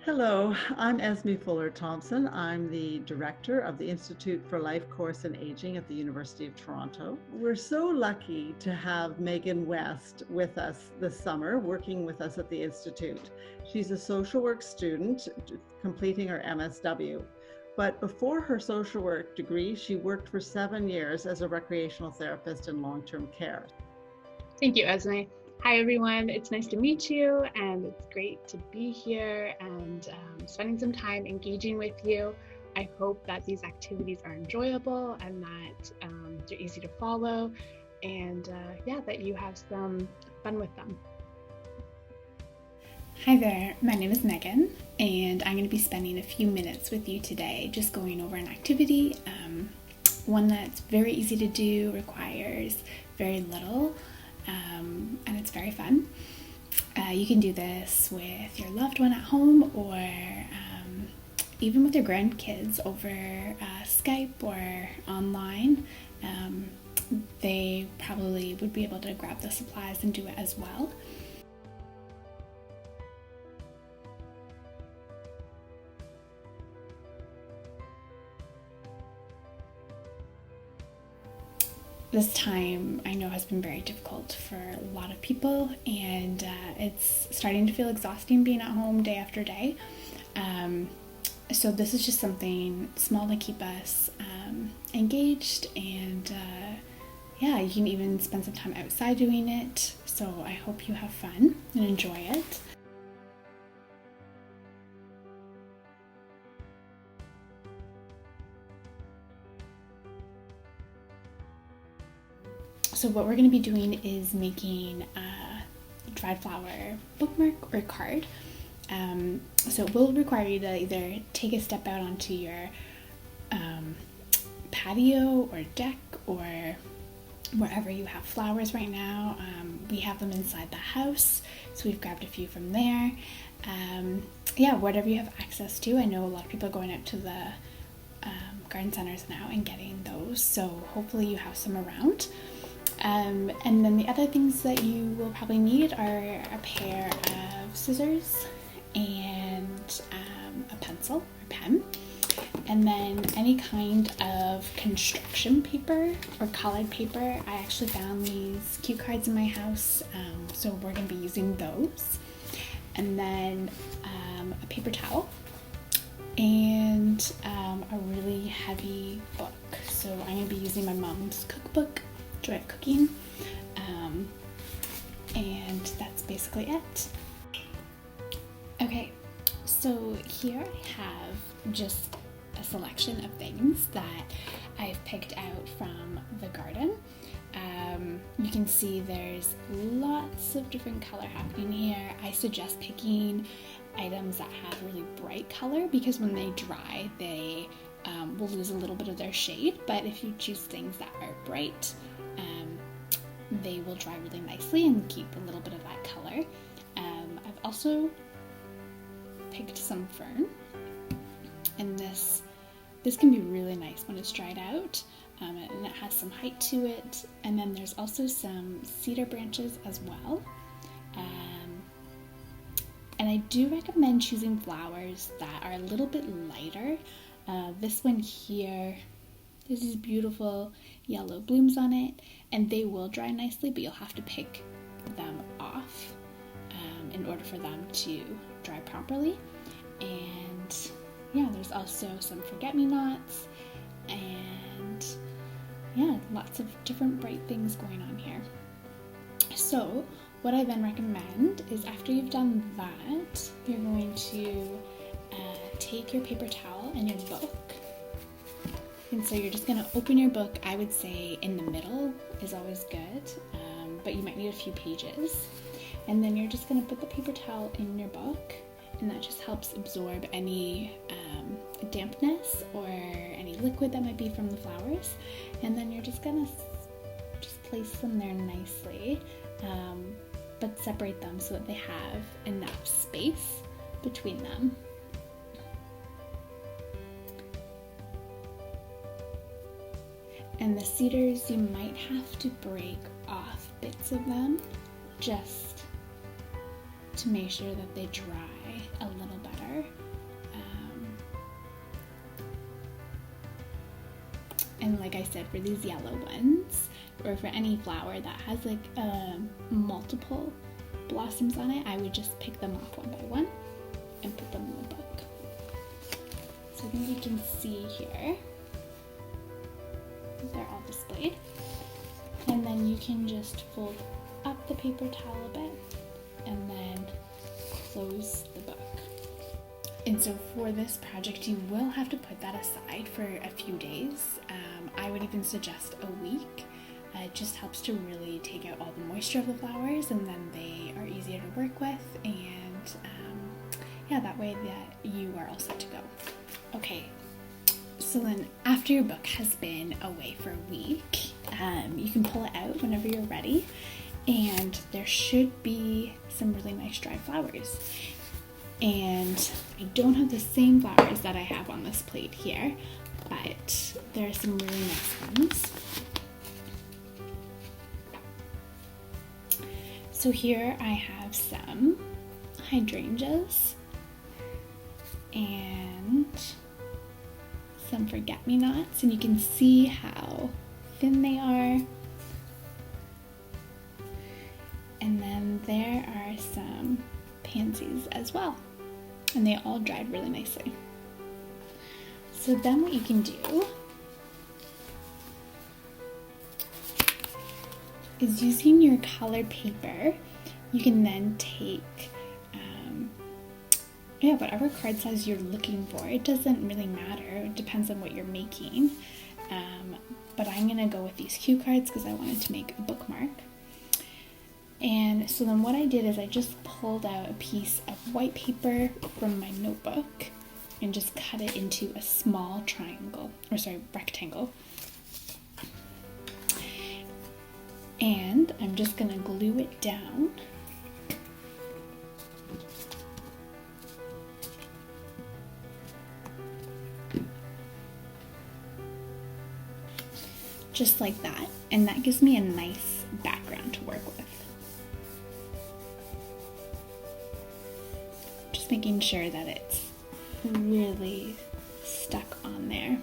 Hello, I'm Esme Fuller Thompson. I'm the director of the Institute for Life Course and Aging at the University of Toronto. We're so lucky to have Megan West with us this summer, working with us at the Institute. She's a social work student completing her MSW. But before her social work degree, she worked for 7 years as a recreational therapist in long-term care. Thank you, Esme. Hi, everyone. It's nice to meet you, and it's great to be here and spending some time engaging with you. I hope that these activities are enjoyable and that they're easy to follow, and that you have some fun with them. Hi there, my name is Megan, and I'm going to be spending a few minutes with you today just going over an activity, one that's very easy to do, requires very little, and it's very fun. You can do this with your loved one at home or even with your grandkids over Skype or online. They probably would be able to grab the supplies and do it as well. This time I know has been very difficult for a lot of people, and it's starting to feel exhausting being at home day after day. So this is just something small to keep us engaged, and you can even spend some time outside doing it. So I hope you have fun and enjoy it. So what we're going to be doing is making a dried flower bookmark or card. So it will require you to either take a step out onto your patio or deck or wherever you have flowers right now. We have them inside the house, so we've grabbed a few from there. Whatever you have access to. I know a lot of people are going out to the garden centers now and getting those, so hopefully you have some around. And then the other things that you will probably need are a pair of scissors and a pencil or pen, and then any kind of construction paper or colored paper. I actually found these cue cards in my house, so we're going to be using those. And then a paper towel and a really heavy book. So I'm going to be using my mom's cookbook, Joy of Cooking, and that's basically it. Okay, so here I have just a selection of things that I've picked out from the garden. You can see there's lots of different color happening here. I suggest picking items that have really bright color because when they dry, they will lose a little bit of their shade, but if you choose things that are bright, they will dry really nicely and keep a little bit of that color. I've also picked some fern, and this can be really nice when it's dried out, and it has some height to it. And then there's also some cedar branches as well. And I do recommend choosing flowers that are a little bit lighter. This one here, there's these beautiful yellow blooms on it, and they will dry nicely, but you'll have to pick them off in order for them to dry properly. And there's also some forget-me-nots, and lots of different bright things going on here. So what I then recommend is after you've done that, you're going to take your paper towel and your book. And so you're just going to open your book. I would say in the middle is always good, but you might need a few pages. And then you're just going to put the paper towel in your book, and that just helps absorb any dampness or any liquid that might be from the flowers. And then you're just going to just place them there nicely, but separate them so that they have enough space between them. And the cedars, you might have to break off bits of them just to make sure that they dry a little better. And like I said, for these yellow ones, or for any flower that has like multiple blossoms on it, I would just pick them off one by one and put them in the book. So I think you can see here, they're all displayed. And then you can just fold up the paper towel a bit and then close the book. And so for this project, you will have to put that aside for a few days. I would even suggest a week. It just helps to really take out all the moisture of the flowers, and then they are easier to work with, and yeah, that way that you are all set to go. Okay, so then after your book has been away for a week, you can pull it out whenever you're ready, and there should be some really nice dry flowers. And I don't have the same flowers that I have on this plate here, but there are some really nice ones. So here I have some hydrangeas and some forget-me-nots, and you can see how thin they are. And then there are some pansies as well, and they all dried really nicely. So then what you can do is, using your colored paper, you can then take whatever card size you're looking for. It doesn't really matter, it depends on what you're making, but I'm gonna go with these cue cards because I wanted to make a bookmark. And so then what I did is I just pulled out a piece of white paper from my notebook and just cut it into a small rectangle. And I'm just gonna glue it down. Just like that, and that gives me a nice background to work with. Just making sure that it's really stuck on there.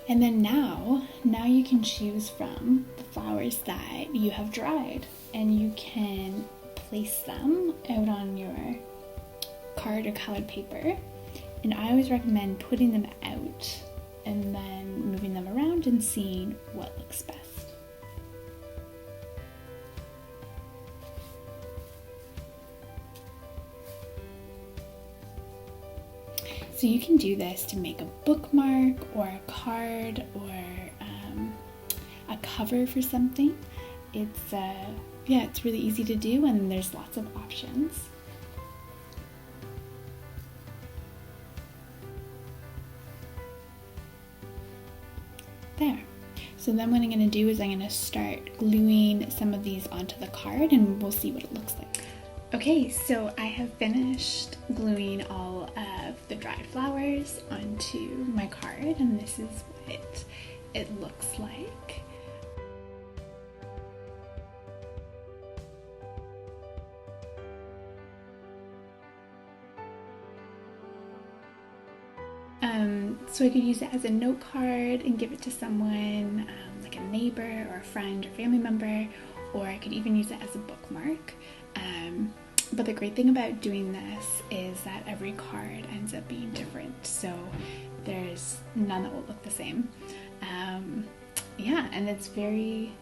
And then now you can choose from the flowers that you have dried, and you can place them out on your card or colored paper. And I always recommend putting them out and then moving them around and seeing what looks best. So you can do this to make a bookmark or a card or a cover for something. It's really easy to do, and there's lots of options. There. So then what I'm going to do is I'm going to start gluing some of these onto the card, and we'll see what it looks like. Okay, so I have finished gluing all of the dried flowers onto my card, and this is what it looks like. So I could use it as a note card and give it to someone, like a neighbor or a friend or family member, or I could even use it as a bookmark. But the great thing about doing this is that every card ends up being different, so there's none that will look the same. And it's very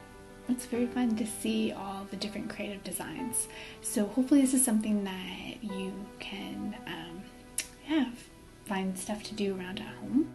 fun to see all the different creative designs. So hopefully this is something that you can find stuff to do around at home.